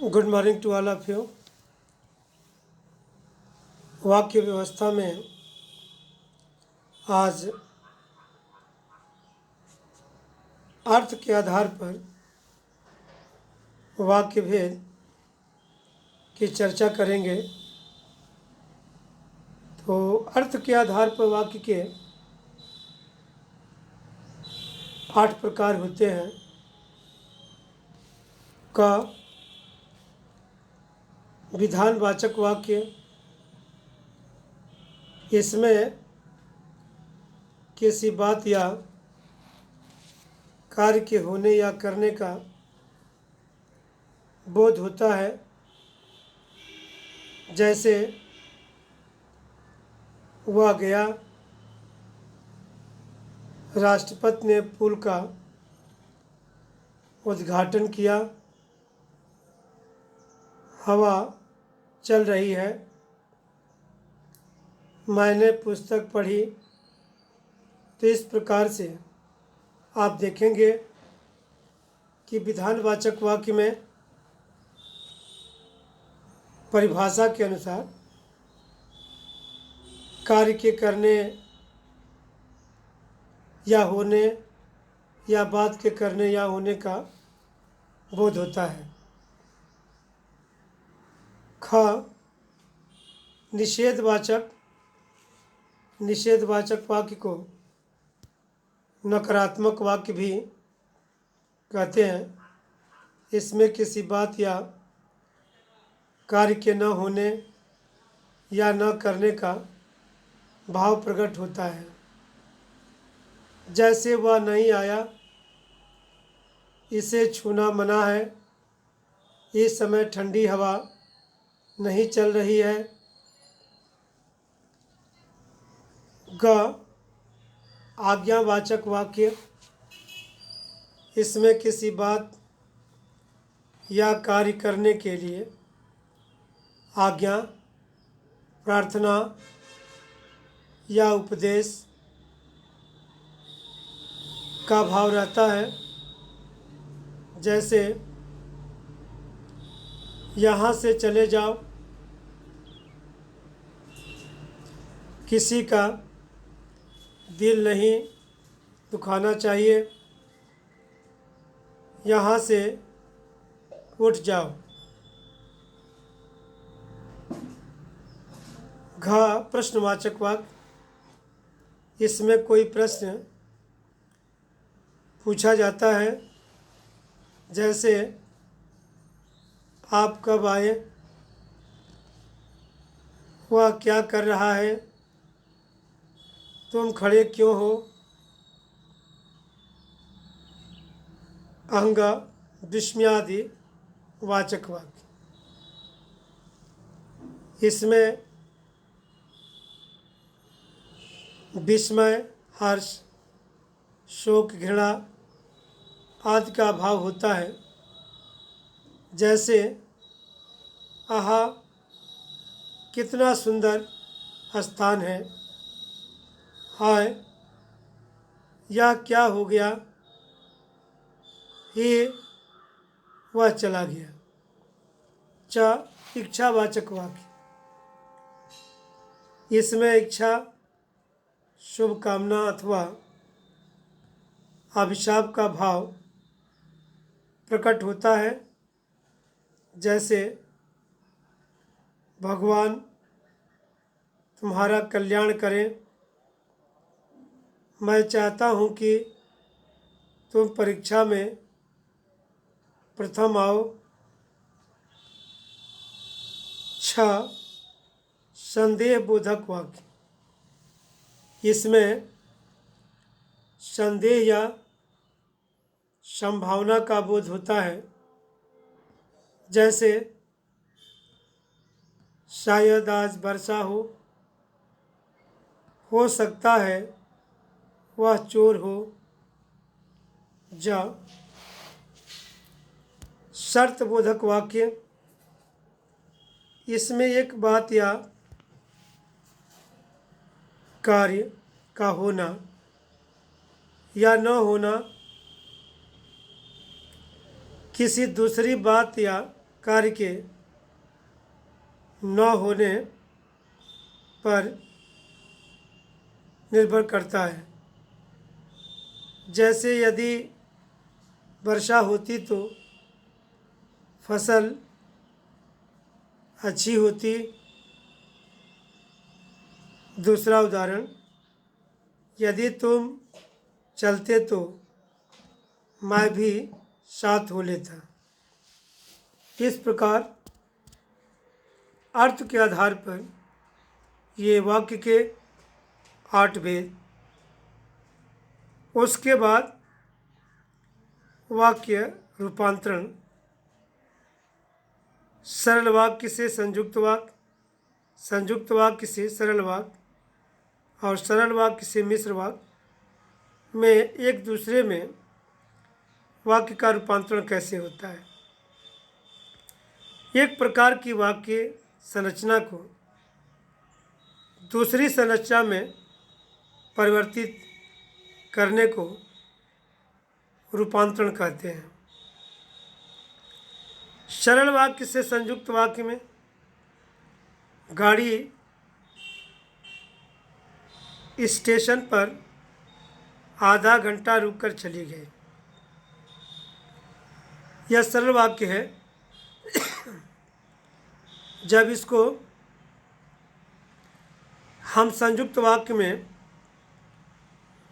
Good morning to all of you. वाक्य व्यवस्था में आज अर्थ के आधार पर वाक्य भेद की चर्चा करेंगे। तो अर्थ के आधार पर वाक्य के 8 प्रकार होते हैं। क विधानवाचक वाक्य, इसमें किसी बात या कार्य के होने या करने का बोध होता है। जैसे वह गया, राष्ट्रपति ने पुल का उद्घाटन किया, हवा चल रही है, मैंने पुस्तक पढ़ी। तो इस प्रकार से आप देखेंगे कि विधानवाचक वाक्य में परिभाषा के अनुसार कार्य के करने या होने या बात के करने या होने का बोध होता है। ख निषेधवाचक वाक्य को नकारात्मक वाक्य भी कहते हैं। इसमें किसी बात या कार्य के न होने या न करने का भाव प्रकट होता है। जैसे वह नहीं आया, इसे छूना मना है, इस समय ठंडी हवा नहीं चल रही है। ग आज्ञावाचक वाक्य, इसमें किसी बात या कार्य करने के लिए आज्ञा, प्रार्थना या उपदेश का भाव रहता है। जैसे यहाँ से चले जाओ, किसी का दिल नहीं दुखाना चाहिए, यहाँ से उठ जाओ। घ प्रश्नवाचक वाक्य, इसमें कोई प्रश्न पूछा जाता है। जैसे आप कब आए, वह क्या कर रहा है, तुम खड़े क्यों हो। अंग विस्मयादि वाचक वाक्य, इसमें विस्मय, हर्ष, शोक, घृणा आदि का भाव होता है। जैसे आहा कितना सुंदर स्थान है, हाय यह क्या हो गया, ये वह चला गया। च इच्छावाचक वाक्य, इसमें इच्छा, शुभकामना अथवा अभिशाप का भाव प्रकट होता है। जैसे भगवान तुम्हारा कल्याण करें, मैं चाहता हूँ कि तुम परीक्षा में प्रथम आओ। 6 संदेहबोधक वाक्य, इसमें संदेह या संभावना का बोध होता है। जैसे शायद आज वर्षा हो सकता है वह चोर हो। ज शर्तबोधक वाक्य, इसमें एक बात या कार्य का होना या न होना किसी दूसरी बात या कार्य के न होने पर निर्भर करता है। जैसे यदि वर्षा होती तो फसल अच्छी होती। दूसरा उदाहरण, यदि तुम चलते तो मैं भी साथ हो लेता। इस प्रकार अर्थ के आधार पर ये वाक्य के 8 भेद। उसके बाद वाक्य रूपांतरण, सरल वाक्य से संयुक्त वाक्य, संयुक्त वाक्य से सरल वाक्य और सरल वाक्य से मिश्र वाक्य में एक दूसरे में वाक्य का रूपांतरण कैसे होता है। एक प्रकार की वाक्य संरचना को दूसरी संरचना में परिवर्तित करने को रूपांतरण कहते हैं। सरल वाक्य से संयुक्त वाक्य में गाड़ी स्टेशन पर आधा घंटा रुककर चली गई। यह सरल वाक्य है। जब इसको हम संयुक्त वाक्य में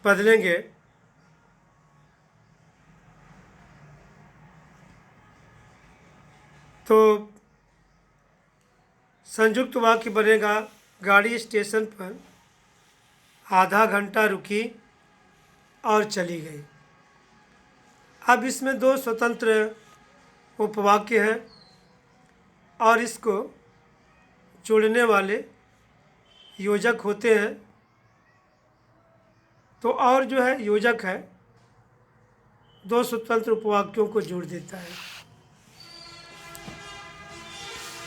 बदलेंगे तो संयुक्त वाक्य बनेगा, गाड़ी स्टेशन पर आधा घंटा रुकी और चली गई। अब इसमें 2 स्वतंत्र उपवाक्य हैं और इसको जोड़ने वाले योजक होते हैं। तो और जो है योजक है 2 स्वतंत्र उपवाक्यों को जोड़ देता है।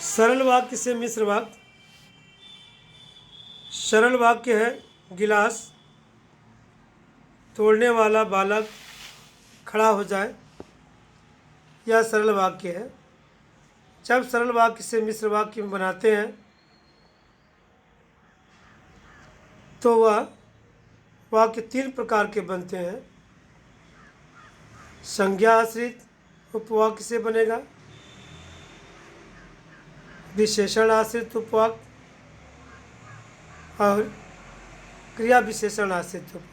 सरल वाक्य से मिश्र वाक्य। सरल वाक्य है, गिलास तोड़ने वाला बालक खड़ा हो जाए। यह सरल वाक्य है। जब सरल वाक्य से मिश्र वाक्य में बनाते हैं तो वह वाक्य 3 प्रकार के बनते हैं। संज्ञा आश्रित उपवाक्य से बनेगा, विशेषण आश्रित उपवाक्य और क्रिया विशेषण आश्रित उपवाक्य।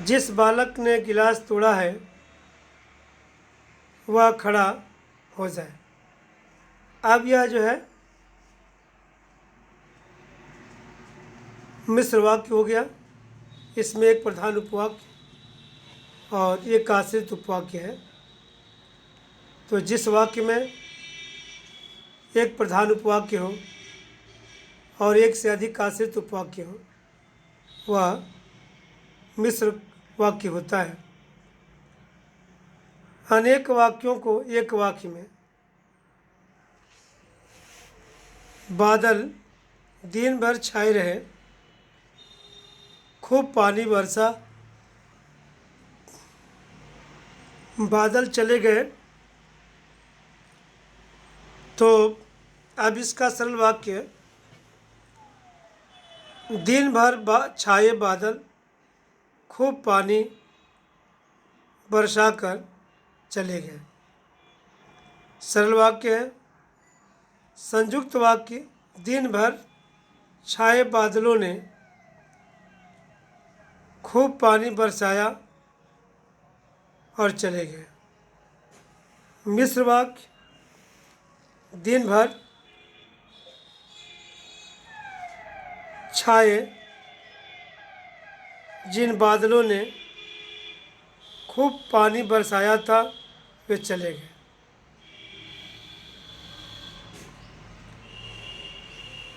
जिस बालक ने गिलास तोड़ा है वह खड़ा हो जाए। अब यह जो है मिश्र वाक्य हो गया। इसमें एक प्रधान उपवाक्य और एक आश्रित उपवाक्य है। तो जिस वाक्य में एक प्रधान उपवाक्य हो और एक से अधिक आश्रित उपवाक्य हो वह मिश्र वाक्य होता है। अनेक वाक्यों को एक वाक्य में, बादल दिन भर छाए रहे, खूब पानी बरसा, बादल चले गए। तो अब इसका सरल वाक्य, दिन भर छाए बादल खूब पानी बरसा कर चले गए। सरल वाक्य है। संयुक्त वाक्य, दिन भर छाए बादलों ने खूब पानी बरसाया और चले गए। मिश्र वाक्य, दिन भर छाए जिन बादलों ने खूब पानी बरसाया था वे चले गए।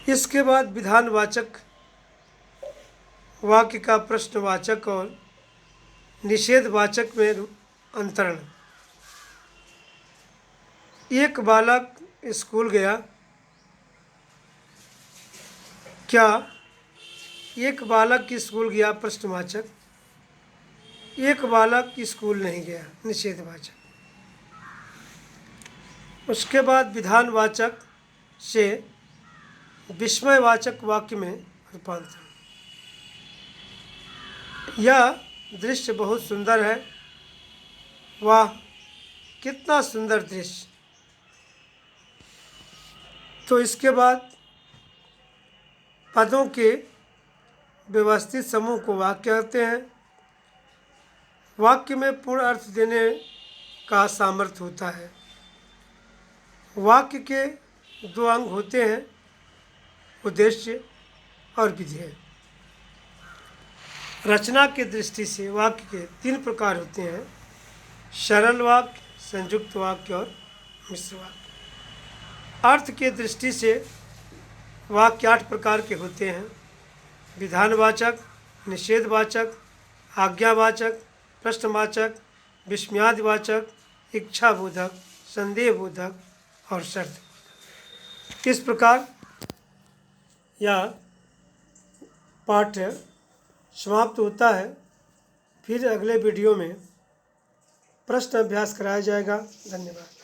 इसके बाद विधानवाचक वाक्य का प्रश्नवाचक और निषेधवाचक में अंतरण। एक बालक स्कूल गया। क्या एक बालक स्कूल गया, प्रश्नवाचक। एक बालक स्कूल नहीं गया, निषेधवाचक। उसके बाद विधानवाचक से विस्मयवाचक वाक्य में रूपांतरण। यह दृश्य बहुत सुंदर है। वाह, कितना सुंदर दृश्य। तो इसके बाद पदों के व्यवस्थित समूह को वाक्य कहते हैं। वाक्य में पूर्ण अर्थ देने का सामर्थ्य होता है। वाक्य के दो अंग होते हैं, उद्देश्य और विधेय। रचना की दृष्टि से वाक्य के 3 प्रकार होते हैं, सरल वाक्य, संयुक्त वाक्य और मिश्र वाक्य। अर्थ की दृष्टि से वाक्य 8 प्रकार के होते हैं, विधानवाचक, निषेधवाचक, आज्ञावाचक, प्रश्नवाचक, विस्मयादिवाचक, इच्छाबोधक, संदेहबोधक और शर्त। इस प्रकार यह पाठ समाप्त होता है। फिर अगले वीडियो में प्रश्न अभ्यास कराया जाएगा। धन्यवाद।